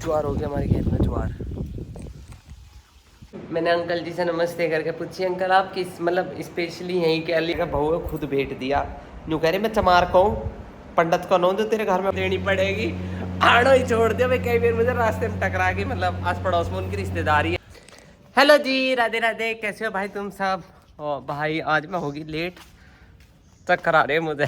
ज्वार हो गया हमारे खेत में ज्वार। मैंने अंकल जी से नमस्ते करके पूछी, अंकल आप किस मतलब स्पेशली यहीं के अली का बहू खुद भेंट दिया। यूँ कह रहे मैं चमार को पंडित को नो जो तेरे घर में देनी पड़ेगी। आड़ो ही छोड़ दिया भाई, कई बार मुझे रास्ते में टकरा गई, मतलब आस पड़ोस में उनकी रिश्तेदारी है। हेलो जी, राधे राधे, कैसे हो भाई तुम सब। ओ भाई आज मैं होगी लेट, चक्कर आ रहे हैं मुझे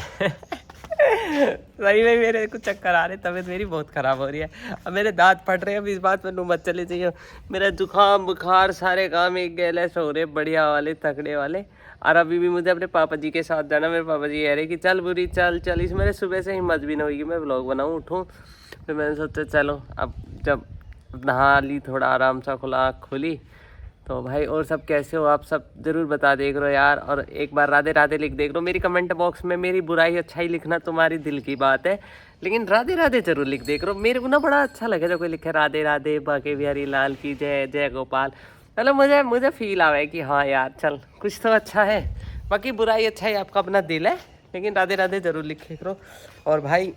सही में मेरे को चक्कर आ रहे, तबीयत मेरी बहुत ख़राब हो रही है। अब मेरे दांत फट रहे हैं, अब इस बात पर नु मत चले चाहिए। मेरा जुकाम बुखार सारे काम एक गैलेस हो रहे बढ़िया वाले तगड़े वाले। और अभी भी मुझे अपने पापा जी के साथ जाना। मेरे पापा जी कह रहे कि चल बुरी चल चल, इस मेरे सुबह से हिम्मत भी नहीं होगी मैं व्लॉग बनाऊँ उठूँ। फिर मैंने सोचा चलो अब जब नहा ली, थोड़ा आराम सा खुला आँख खुली। तो भाई और सब कैसे हो आप सब, ज़रूर बता देख रहे हो यार। और एक बार राधे राधे लिख देख लो मेरी कमेंट बॉक्स में। मेरी बुराई अच्छाई लिखना तुम्हारी दिल की बात है, लेकिन राधे राधे जरूर लिख देख रहे हो। मेरे को ना बड़ा अच्छा लगे जब कोई लिखे राधे राधे, बाके बिहारी लाल की जय, जय गोपाल। मतलब मुझे फील आवा है कि हाँ यार चल कुछ तो अच्छा है। बाकी बुराई अच्छाई आपका अपना दिल है, लेकिन राधे राधे जरूर लिखे करो। और भाई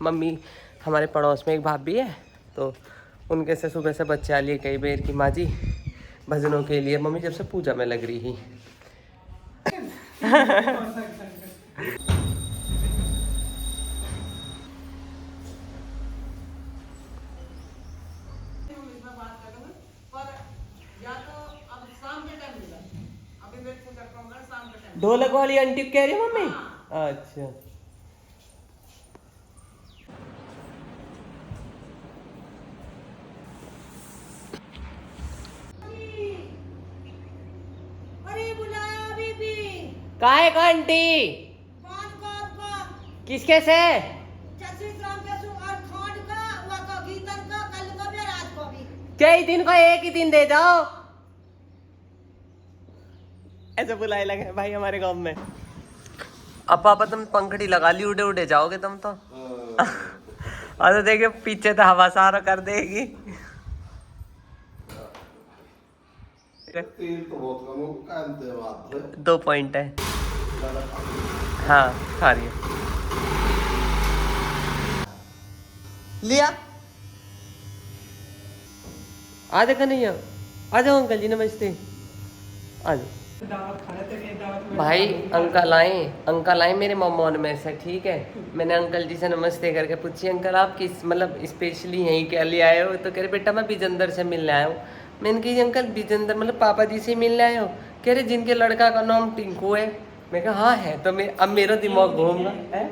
मम्मी हमारे पड़ोस में एक भाभी है, तो उनके से सुबह से बच्चे आ लिए कई बार की माँ जी भजनों के लिए, मम्मी जब से पूजा में लग रही ही ढोलक वाली आंटी कह रही है मम्मी। अच्छा काहे का आंटी किसके से कई दिन को एक ही दिन दे जाओ, ऐसे बुलाए लगे भाई हमारे गांव में। अब पापा तुम पंखड़ी लगा ली, उड़े उड़े जाओगे तुम तो और तो देखिए पीछे तो हवा सारा कर देगी। 2 पॉइंट है। हाँ खा रही है, लिया आ जाओ कन्हैया, आ जाओ अंकल जी नमस्ते, आ जाओ भाई। अंकल आए मेरे मोमोन में से, ठीक है। मैंने अंकल जी से नमस्ते करके पूछी, अंकल आप किस मतलब स्पेशली यहीं के लिए आए हो। तो कह रहे बेटा मैं बिजेंदर से मिलने आया हूँ। मैंने कही अंकल बिजेंदर मतलब पापा जी से मिलने आए हो। कह रहे जिनके लड़का का नाम टिंकू है। मैं कहा हाँ है। तो मैं अब मेरा दिमाग घूमगा है।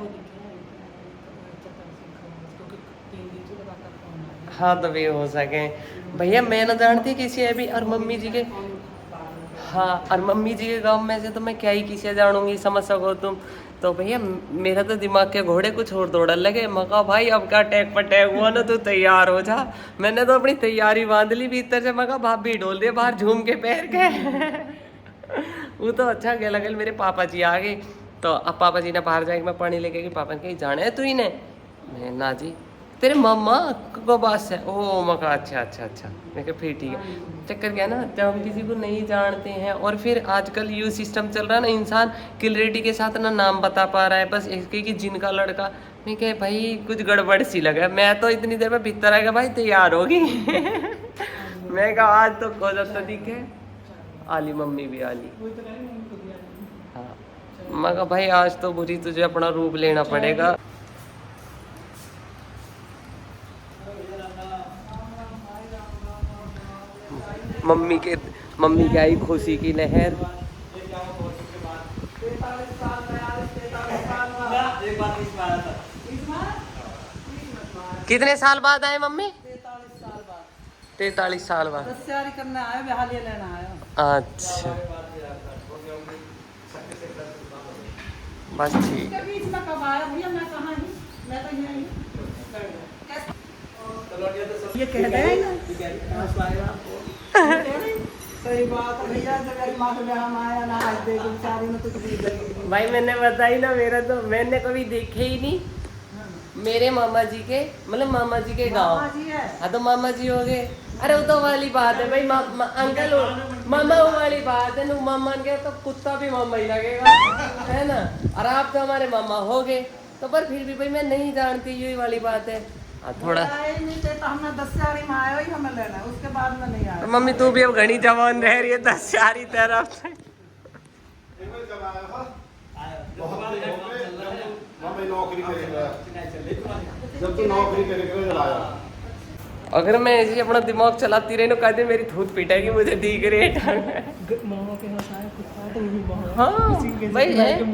हाँ तो वे हो सके भैया, मैं ना जानती किसी अभी। और मम्मी जी के, हाँ और मम्मी जी के गांव में से तो मैं क्या ही किसे जानूंगी, समझ सको तुम। तो भैया मेरा तो दिमाग के घोड़े कुछ और दौड़ने लगे। मैं कहा भाई अब क्या टैग पटैग हुआ ना, तू तैयार हो जा। मैंने तो अपनी तैयारी बांध ली भीतर से। मैं कहा भाभी डोल दे बाहर झूम के पैर के वो तो अच्छा गया लगल। मेरे पापा जी आ गए, तो अब पापा जी ने बाहर जाके मैं पानी लेके गई। पापा ने कही जाने है तू इन्हें। मैं ना जी तेरे मम्मा को बात है। ओह मैं कहा अच्छा अच्छा अच्छा। मैं कहा फिर ठीक है। चक्कर क्या ना, जब हम किसी को नहीं जानते हैं और फिर आजकल यू सिस्टम चल रहा है ना, इंसान क्लियरिटी के साथ ना नाम बता पा रहा है, बस इसके कि जिनका लड़का। मैं कहे भाई कुछ गड़बड़ सी लगा। मैं तो इतनी देर में भीतर आ गया भाई तैयार होगी मैं कहा आज तो खोजत तो दिखे आली, मम्मी भी आली। हाँ मैं कहा भाई आज तो बुरी तुझे अपना रूप लेना पड़ेगा। मम्मी की आई खुशी की लहर। कितने साल बाद आए मम्मी? 43 साल बाद। तैयारी करना आया, बिहालिया लेना आया। अच्छा बस ठीक है। बीच में कब आया भैया? मैं कहाँ ही, मैं तो यहीं ये कह रहे हैं सही बात है भैया। जब माँ के हम आया ना आज देख बेचारी में तो कुछ भाई मैंने बताई ना, मेरा तो मैंने कभी देखे ही नहीं। मेरे मामा जी के मतलब मामा जी के गाँव। हाँ तो मामा जी हो गए। अरे वो तो वाली बात है भाई, अंकल मामा वाली बात है ना। मामा के तो कुत्ता भी मामा ही लगेगा है ना। और आप तो हमारे मामा हो गए, तो पर फिर भी भाई मैं नहीं जानती, यही वाली बात है। थोड़ा आए नहीं थे तो हमने 10 में आया ही हमें लेना है, उसके बाद में नहीं आया। तो मम्मी तू भी अब घनी जवान रह रही है 10 सारी तरफ से। जब तू नौकरी करेगा लाया। अगर मैं ऐसे अपना दिमाग चलाती रही ना कहते मेरी थूत पिटाएगी मुझे दिख रही है हाँ भाई है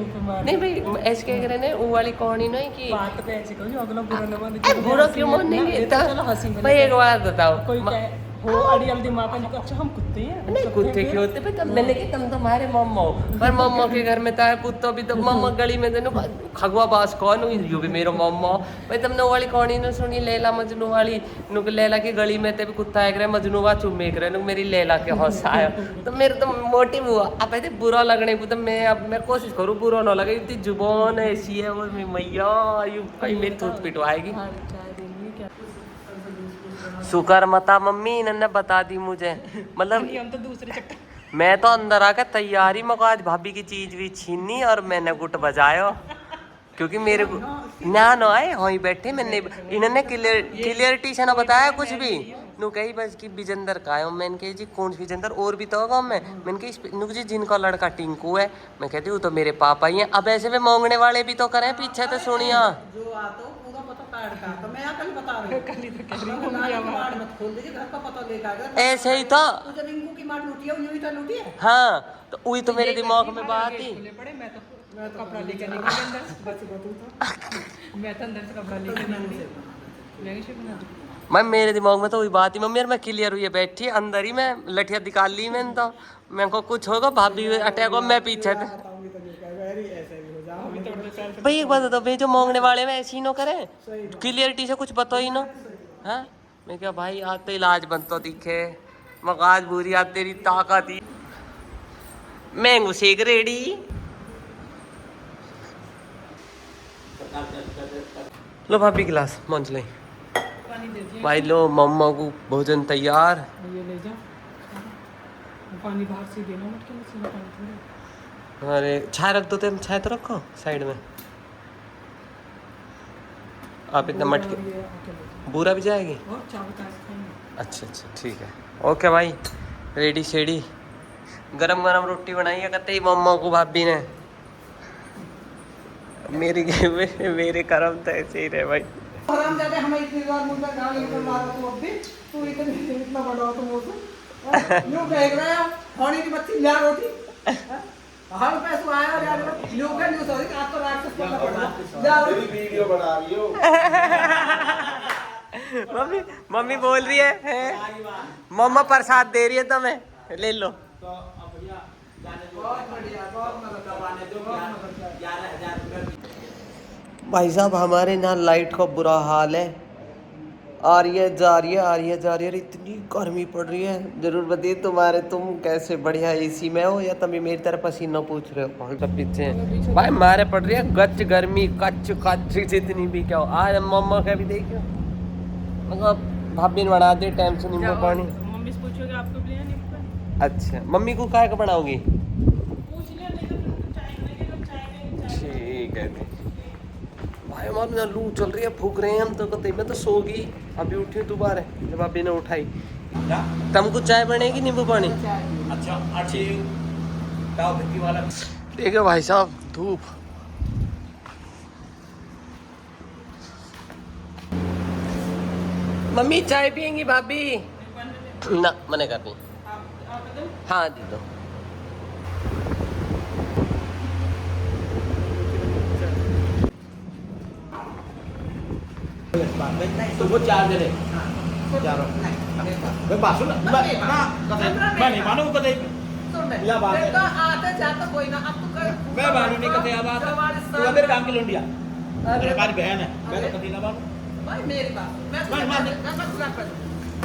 नहीं भाई ऐसे कह रहे ना वो वाली कहानी नहीं कि बात पे ऐसे कहो जो अगला बुरा न माने। बुरा क्यों मानेंगे चलो हंसी में भाई एक बात बताओ कोई कहे हो अड़ियल दिमाग का निकल अच्छा हम कुत्ते हैं नहीं कुत्ते क्यों होते भाई तब मैंने कहा तुम तुम्हारे मम्मा हो पर मम्मा के घर में तो है कुत्ता भी तो मम्मा गली में तो खगवा बास कौन हुई यू भी मेरा मम्मा भाई तुमने वो वाली कहानी ना सुनी लैला मजनू वाली नुक लैला की गली में ते भी कुत्ता एक रहे मजनू वा चुम्मे एक रहे नुक मेरी लैला के हौसा आया तो मेरे तो मोटिव हुआ अब ऐसे बुरा लगने को तो मैं कोशिश करूँ बुरा ना लगे इतनी जुबान ऐसी है वो मैया यू भाई मेरी थूत पिटवाएगी शुक्र मता मम्मी इन्होंने बता दी मुझे मतलब हम तो दूसरे चक्कर मैं तो अंदर आकर तैयारी मको आज भाभी की चीज भी छीनी और मैंने गुट बजायो क्योंकि मेरे को ना आए वहीं बैठे मैंने इन्होंने क्लियरिटी से ना बताया कुछ भी नु कही बस कि विजेंदर का है मैंने कही जी कौन विजेंदर और भी तो होगा मैंने कही नु जी जिनका लड़का टिंकू है मैं कहती हूँ तो मेरे पापा ही हैं अब ऐसे में मांगने वाले भी तो करें पीछे तो सुनिया जो आता पूरा पता कार्ड का तो मैं कल बता रही हूं कल ही तो कह रही हूं कार्ड मत खोल दीजिए घर का पता लेकर आएगा ऐसे ही था तो जब इनको की मार लूटी है यूं ही तो लूटी है हाँ तो वही तो मेरे दिमाग में बात थी पड़े मैं तो कपड़ा लेकर निकल अंदर से बच तो मैं तो अंदर से कपड़ा लेकर निकली मैं कैसे बना दूं मैं मेरे दिमाग में तो वही बात ही मम्मी यार मैं क्लियर हुई है बैठी अंदर ही मैं लठिया निकाल ली मैंने तो मैं को कुछ होगा भाभी अटैक हो मैं पीछे थे भाई एक बात बताओ भाई जो मांगने वाले में ऐसी नो करें क्लियरिटी से कुछ बताओ ही ना हाँ मैं क्या भाई आज तो इलाज बन तो दिखे मकाज बुरी आज तेरी ताकत ही मैंगो शेक रेडी लो भाभी गिलास मंच ले पानी दे दिया भाई लो मम्मा को भोजन तैयार ये ले जा पानी बाहर से देना मत के सीधा पानी थोड़ा अरे छाय रख दो तुम छाय तो रखो साइड में आप इतना मटके बुरा भी जाएगी और चावल का खाएंगे अच्छा अच्छा ठीक है ओके भाई रेडी शेडी गरम गरम रोटी बनाई है कहते ही मम्मा को भाभी ने मेरे कर्म तो ऐसे ही रहे भाई हराम जाते हमें इतनी बार मुझे गाली निकलवा रहा तू अब भी तू इतना बड़ा हो तुम मुझसे यूं कह रहे हो होनी की बच्ची ला रोटी हर पैसों आया यार यूं का न्यूज़ हो रही आप तो राक्षस बनना पड़ा ला रोटी वीडियो बना रही हो मम्मी मम्मी बोल रही है मम्मा प्रसाद दे रही है तुम्हें ले लो बहुत बढ़िया बहुत मदद करवाने दो 11,000 भाई साहब हमारे यहाँ लाइट का बुरा हाल है आ रही है जा रही है आ रही है जा रही है इतनी गर्मी पड़ रही है जरूर बताइए तुम्हारे तुम कैसे बढ़िया एसी में हो या तुम मेरी तरह पसीना पूछ रहे हो कौन सा पीछे भाई मारे पड़ रही है गच गर्मी कच कच जितनी भी क्या हो आज मम्मा का भी देखियो मतलब भाभी ने बना दे टाइम से नींबू पानी मम्मी से पूछोगे आपको भी नहीं पता अच्छा मम्मी को काय का बनाओगी पूछ लिया नहीं तो फिर चाय नहीं चाय ठीक है भाई हमारे यहाँ लू चल रही है फूक रहे हैं हम तो कहते मैं तो सो गई अभी उठी दोबारा जब अभी ने उठाई तुमको चाय बनेगी नींबू पानी अच्छा अच्छी दाव भट्टी वाला देखो भाई साहब धूप मम्मी चाय पियेंगी भाभी ना मने कर दी हाँ दे दो तो वो 4 जने चारों मैं बात सुन ना मैं नहीं मानू कदे या बात है तो आते जाते कोई ना अब तो मैं मानू नहीं कदे अब तू मेरे काम की लुंडिया मेरे बारी बहन है मैं तो कभी ना मानू भाई मेरी बात मैं पूरा कर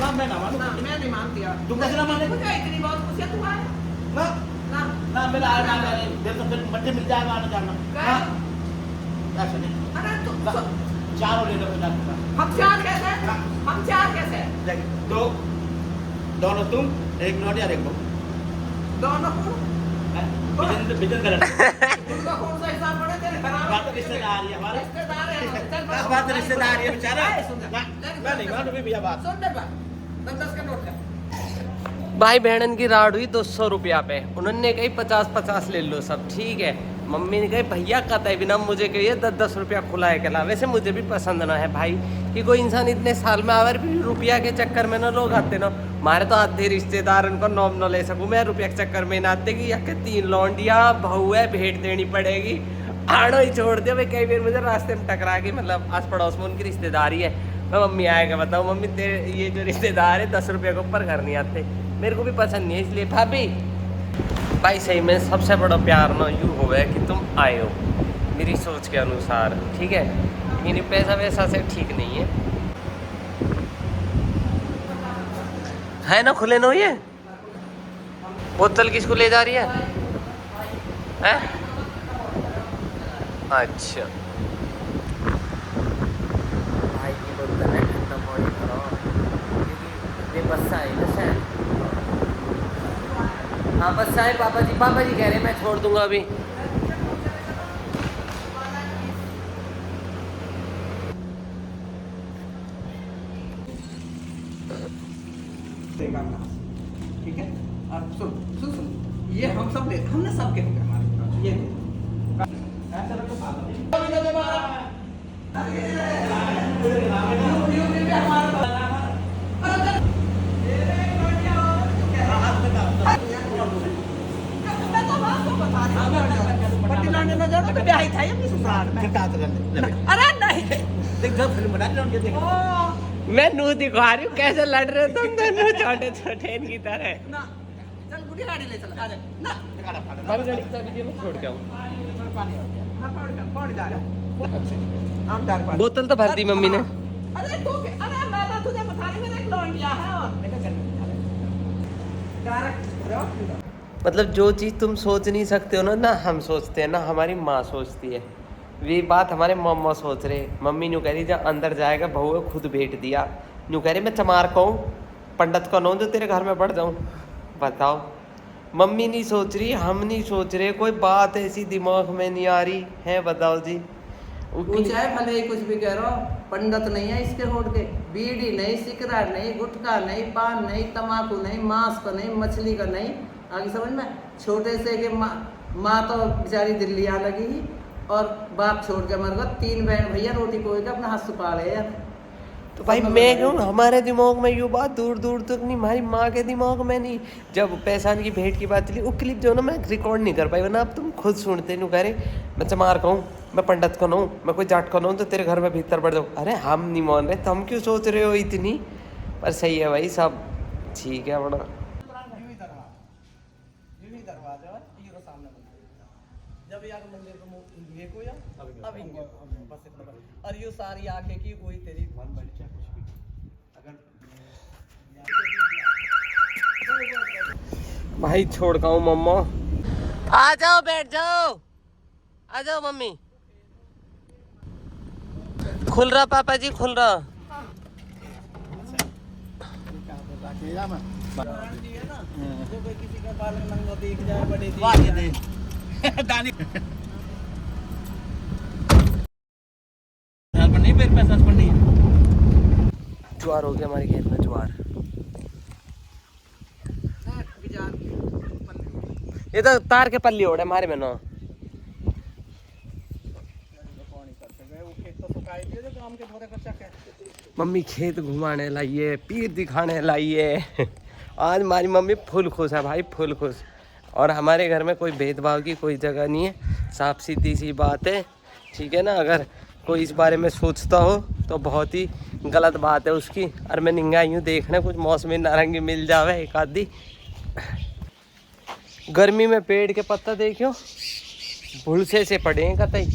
ना मैं ना मानू ना मैं नहीं मानती यार तुम कैसे ना माने मुझे इतनी बहुत खुशी है तू आए ना ना ना मेरा आ ना देर तो फिर बच्चे मिल जाएगा आना जाना हां ऐसे नहीं अरे तू चारों ले लो 50 हम चार कैसे दो दोनों तुम एक नोटिया देखो दोनों को बिजन का लड़का तुमका कौन सा हिसाब पड़े तेरे खराब बात तो रिश्तेदार है हमारे रिश्तेदार है चल बात तो रिश्तेदार है बेचारा सुन मैं नहीं मानू भी भैया बात सुन दे बा 10 का नोट कर भाई बहनन की राड हुई 200 रुपया पे। उन्होंने कही 50-50 ले लो सब, ठीक है। मम्मी ने कही भैया कहता है बिना मुझे कहिए 10-10 रुपया खुलाए कला। वैसे मुझे भी पसंद ना है भाई कि कोई इंसान इतने साल में आवर भी रुपया के चक्कर में ना लोग आते ना। हमारे तो आधे रिश्तेदार उनको नॉम न ले सकूँ मैं, रुपया के चक्कर में ना आते कि या 3 लौंडिया बहू है भेंट देनी पड़ेगी। आड़ो ही छोड़ दिया भाई। कई बार मुझे रास्ते में टकरा के, मतलब आस पड़ोस में उनकी रिश्तेदारी है, मैं मम्मी आएगा बताओ मम्मी तेरे ये जो रिश्तेदार है 10 रुपये के ऊपर घर नहीं आते। मेरे को भी पसंद नहीं है इसलिए भाभी भाई सही में सबसे बड़ा प्यार ना यूँ हो गया कि तुम आए हो मेरी सोच के अनुसार, ठीक है। लेकिन पैसा वैसा से ठीक नहीं है ना। खुले नो ये बोतल किसको ले जा रही है? अच्छा भाई की बोतल है, ठंडा पानी करो ये बस्सा है ना शायद। हाँ बस्सा है। पापा जी कह रहे हैं मैं छोड़ दूंगा अभी। ठीक है। अब सुन सुन सुन ये हम सब ले हमने सब के होंगे हमारे ये ऐसा रखो अरे नहीं देख जब फिल्म बना रहे हो देख मैं नू दिखा रही हूँ कैसे लड़ रहे हो तुम दोनों छोटे छोटे इनकी तरह। ना चल बुढ़ी गाड़ी ले चल आ जा ना भाभी गाड़ी की चाबी दे, मैं छोड़ के आऊँ। पानी ना पड़ जा रहा हम डाल पानी बोतल तो भर दी मम्मी ने। अरे तू अरे मैं तो तुझे बता रही मैंने एक लौंडिया है और बेटा चल डायरेक्ट मतलब जो चीज़ तुम सोच नहीं सकते हो ना हम सोचते हैं ना, हमारी माँ सोचती है। ये बात हमारे मम्मा सोच रहे। मम्मी न्यू कह रही जब अंदर जाएगा बहू को खुद भेंट दिया। न्यू कह रही मैं चमार कहूँ पंडित को नौ जो तेरे घर में बढ़ जाऊँ। बताओ मम्मी नहीं सोच रही, हम नहीं सोच रहे, कोई बात ऐसी दिमाग में नहीं आ रही है। बताओ जी कुछ है भले ही कुछ भी कह रहा हो, पंडित नहीं है इसके होड़ के। बीड़ी नहीं, सिगरेट नहीं, गुटखा नहीं, पान नहीं, तम्बाकू नहीं, मांस का नहीं, मछली का नहीं। आगे समझ में छोटे से कि माँ तो बेचारी दिल्ली आ लगी ही और बाप छोड़ के मर गया। 3 बहन भैया रोटी कोई का अपना हाथ सुपा ले यार। तो भाई मैं क्यों, हमारे दिमाग में ये बात दूर दूर तक नहीं, हमारी माँ के दिमाग में नहीं। जब पैसान की भेंट की बात चली वो क्लिप जो ना मैं रिकॉर्ड नहीं कर पाई, वरना अब तुम खुद सुनते नहीं। कह रहे मैं चमार कहूँ, मैं पंडित को नहूँ, मैं कोई जाट को नहूँ तो तेरे घर में भीतर बढ़ जाऊँ। अरे हम नहीं मान रहे, तुम क्यों सोच रहे हो इतनी। पर सही है भाई सब ठीक है बड़ा। जब ये मंदिर को ये को या अब इंगे बस इतना और ये सारी आंखें की कोई तेरी मन बढ़ जाए कुछ भी अगर भाई छोड़ का हूँ मम्मा। आ जाओ बैठ जाओ, आ जाओ मम्मी। खुल रहा पापा जी खुल रहा। जो कोई किसी का बालक नंगा देख जाए बड़े दानी नहीं मेरे पास पर नहीं। ज्वार हो गया हमारे खेत में, ज्वार। ये तो तार के पल्ली ओढ़े हमारे में ना। मम्मी खेत घुमाने लाइए, पीर दिखाने लाइए। आज हमारी मम्मी फुल खुश है भाई, फुल खुश। और हमारे घर में कोई भेदभाव की कोई जगह नहीं है, साफ सीधी सी बात है, ठीक है ना। अगर कोई इस बारे में सोचता हो तो बहुत ही गलत बात है उसकी। और मैं निंगा यूँ देखना कुछ मौसमी नारंगी मिल जावे एक आधी। गर्मी में पेड़ के पत्ता देखियो भूलसे से पड़े हैं कतई।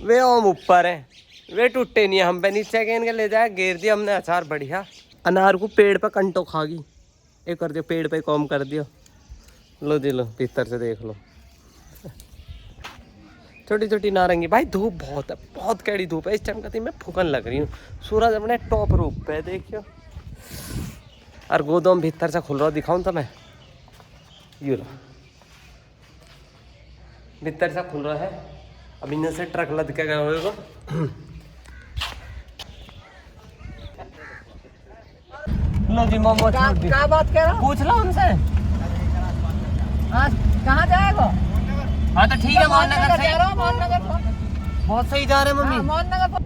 वे ओम ऊपर है, वे टूटे नहीं, हम पे नीचे के इनके ले जाए घेर दिया हमने अचार बढ़िया। अनार को पेड़ पे कंटो खा गई, एक कर दियो पेड़ पे कॉम कर दियो। लो जी लो भीतर से देख लो। छोटी छोटी नारंगी। भाई धूप बहुत है, बहुत कड़ी धूप है इस टाइम का। मैं फूकन लग रही हूँ। सूरज अपने टॉप रूप पे देखियो। और गोदाम भीतर से खुल रहा दिखाऊं तो मैं ये भीतर से खुल रहा है। अब इनमें से ट्रक लद के गए होगा। लो जी मोमो क्या बात कह रहा हूँ? पूछ लो उनसे। हाँ, कहाँ जाएगा? हाँ तो ठीक है, मोहन नगर जा रहा हूँ, मोहन नगर। बहुत सही जा रहे हैं मम्मी। मोहन नगर।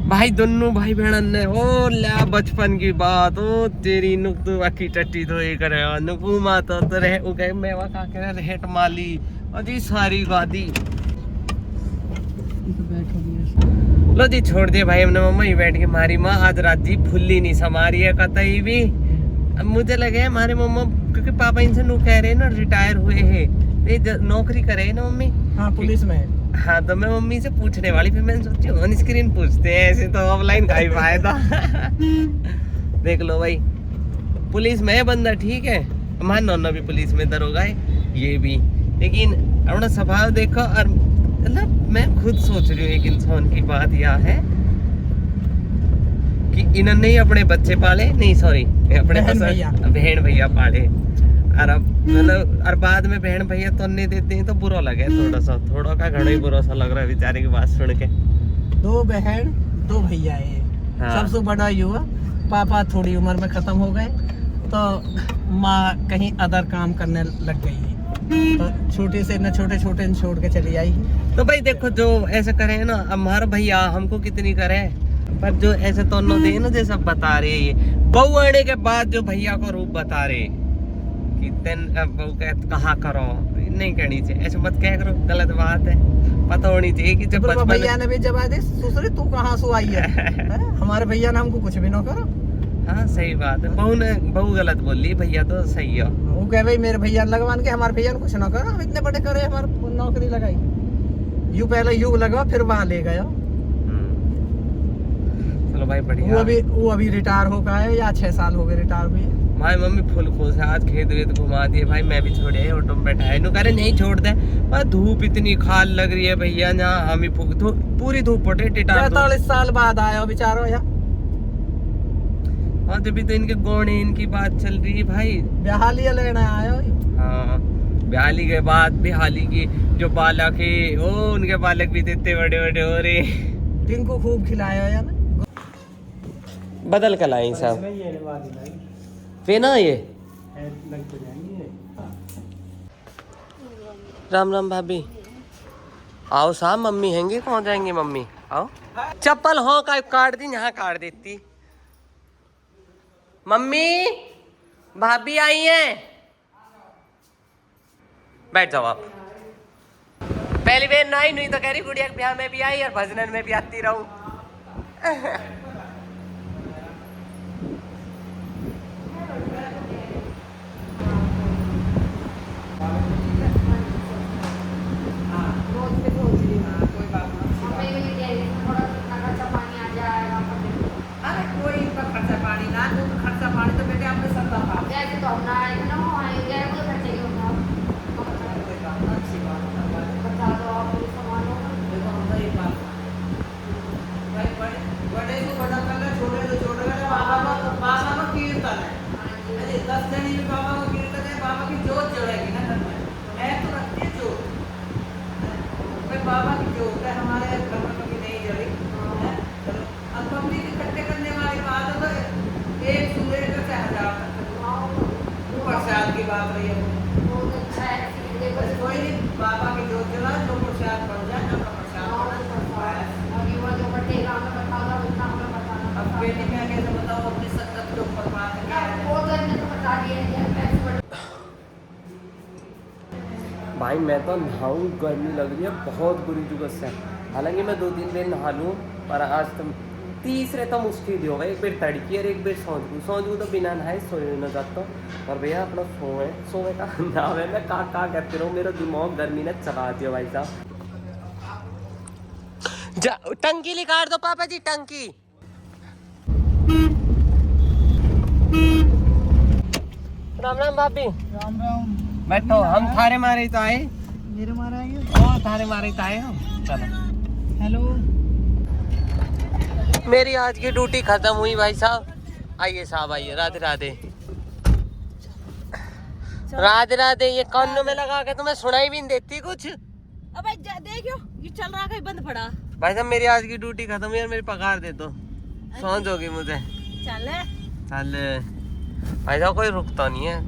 भाई दोनों भाई बहन ने ओ ला बचपन की बात ओ तेरी नुक तो अकी टट्टी तो ये करे नुकू माता तो रहे ओ गए मेवा का करे रेट माली अजी सारी गादी। लो जी छोड़ दिए भाई हमने। मम्मा ही बैठ के मारी माँ आज रात जी फुल्ली नहीं समारी है कतई भी। अब मुझे लगे हमारे मम्मा क्योंकि पापा इनसे नु कह रहे हैं ना रिटायर हुए हैं तो नौकरी करे ना मम्मी। हाँ पुलिस में। हाँ तो मैं मम्मी से पूछने वाली, फिर मैंने सोची ऑन स्क्रीन पूछते हैं, ऐसे तो ऑफलाइन का ही फायदा। देख लो भाई पुलिस में है बंदा, ठीक है हमारा नौना भी पुलिस में दरोगा है ये भी, लेकिन अपना स्वभाव देखो। और मतलब मैं खुद सोच रही हूँ एक इंसान की बात यह है कि इन्होंने ही अपने बच्चे पाले, नहीं सॉरी अपने बहन भैया पाले। और अब मतलब और बाद में बहन भैया तो नहीं देते हैं तो बुरा लगे थोड़ा का घड़ा ही बुरा सा लग रहा है बेचारे की बात सुन के। 2 बहन 2 भैया है। हाँ। सबसे बड़ा युवा पापा थोड़ी उम्र में खत्म हो गए तो माँ कहीं अदर काम करने लग गई है, तो छोटे से न छोटे छोड़ के चली आई है। तो भाई देखो जो ऐसे करे ना हमारा भैया हमको कितनी करे, पर जो ऐसे तो दे ना जैसा बता रहे ये बहू आने के बाद जो भैया को रूप बता रहे कि तेन बहू कहा करो नहीं कहनी चाहिए, ऐसे मत कह करो, गलत बात है। पता होनी चाहिए कि जब भैया ने भी जवाब दे सुसरे तू कहाँ से आई है? हमारे भैया ने हमको कुछ भी ना करो। हाँ सही बात है, बहू गलत बोल रही, भैया तो सही है। वो कह भाई मेरे भैया लगवान के हमारे भैया ने कुछ ना करो, हम इतने बड़े करे हमारे नौकरी लगाई। यू पहले यू लगा फिर वहाँ ले गया। चलो भाई बढ़िया। वो अभी रिटायर हो गया है या 6 साल हो गए रिटायर हुए। भाई मम्मी फुल खुश है, आज खेत वेत घुमा दिए भाई, मैं भी छोड़े ऑटो में बैठा है। कह रहे नहीं छोड़ दे, पर धूप इतनी खाल लग रही है भैया जहाँ हम ही पूरी धूप पटे 45 साल बाद आया बेचारो यार। हाँ जब भी तो इनके गोणे इनकी बात चल रही है भाई। बिहाली लेना आया। हाँ बिहाली के बाद बिहाली की जो बालक है ओ उनके बालक भी इतने बड़े बड़े हो रहे। टिंकू खूब खिलाया यार ना। बदल कर लाई साहब पेना ये। राम राम भाभी। आओ साहब मम्मी हैंगे कहाँ जाएंगे मम्मी, आओ। चप्पल हो का काट दी, यहाँ काट देती। मम्मी भाभी आई हैं, बैठ जाओ आप। पहली बार नहीं नहीं तो कह रही गुड़िया के ब्याह में भी आई और भजनन में भी आती रहूं। बाबा की जोत है हमारे घर में कभी नहीं जली। अब पब्लिक इकट्ठे करने वाली बात है तो एक सूर्य का 1000 तक प्रसाद की बात रही है। बहुत अच्छा है। बस कोई नहीं बाबा की जोत जला जो प्रसाद बन जाए ना प्रसाद। अब बेटी में कैसे बताओ अपनी संगत के ऊपर बात है। भाई मैं तो नहाऊँ, गर्मी लग रही है बहुत बुरी जुगत से। हालांकि मैं 2-3 दिन नहा लूँ पर आज तो तीसरे तो मुश्किल ही होगा। एक बार तड़की और एक बार सौंजू तो बिना नहाए सोए न जाता। और भैया अपना सोए का नाम है, मैं का कहते रहूँ, मेरा दिमाग गर्मी ने चला दिया भाई साहब। टंकी निकाल दो पापा जी, टंकी। राम राम भाभी। राम राम। बैठो, हम थारे मारे ही तो आए। मेरे मारा आएंगे। ओ थारे मारे ही तो आए हम। चलो। हेलो। मेरी आज की ड्यूटी खत्म हुई भाई साहब। आइए साहब आइए, राधे राधे। राधे राधे। ये कानों में लगा के तुम्हें सुनाई भी नहीं देती कुछ? अब देखो ये चल रहा है, बंद पड़ा। भाई साहब मेरी आज की ड्यूटी खत्म हुई और मेरी पगार दे दो, सौंध होगी मुझे। चल चल भाई साहब कोई रुकता नहीं है।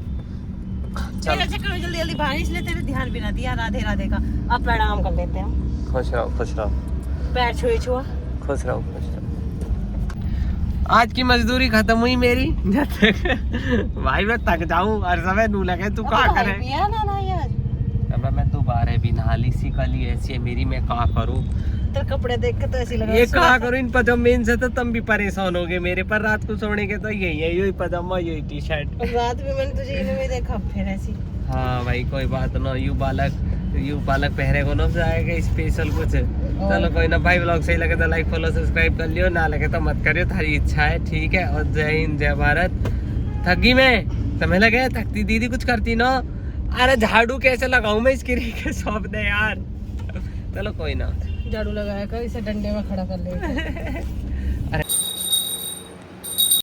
चल चक्कर में जल्दी जल्दी बाहर, इसलिए तेरे ध्यान भी ना दिया राधे राधे का। अब प्रणाम कर लेते हैं। खुश रहो खुश रहो। पैर छुए छुआ। खुश रहो खुश रहो। आज की मजदूरी खत्म हुई मेरी। जब तक भाई मैं थक जाऊं और समय नू लगे तू क्या करे। ना ना यार अब मैं दोबारा भी नहा ली, सी कली ऐसी है मेरी, मैं क्या करूं। तेरे कपड़े देख के तो ऐसी लग ये क्या करूं इन पजामें से, तो तुम भी परेशान होगे मेरे पर। रात को सोने के तो यही है, यही पजामा यही टी शर्ट। रात में मैंने तुझे इन्हें भी देखा फिर ऐसी। हाँ भाई कोई बात ना, यू बालक पहरे को ना जाएगा स्पेशल कुछ। चलो कोई ना भाई, ब्लॉग सही लगे तो लाइक फॉलो सब्सक्राइब कर लियो, ना लगे तो मत करियो, थारी इच्छा है ठीक है। और जय हिंद जय भारत। थकी मैं, तुम्हें लगे थकती दीदी कुछ करती ना। अरे झाड़ू कैसे लगाऊं मैं इसकी के सौंप दे यार। चलो कोई ना, झाड़ू लगाया कर, इसे डंडे में खड़ा कर ले। अरे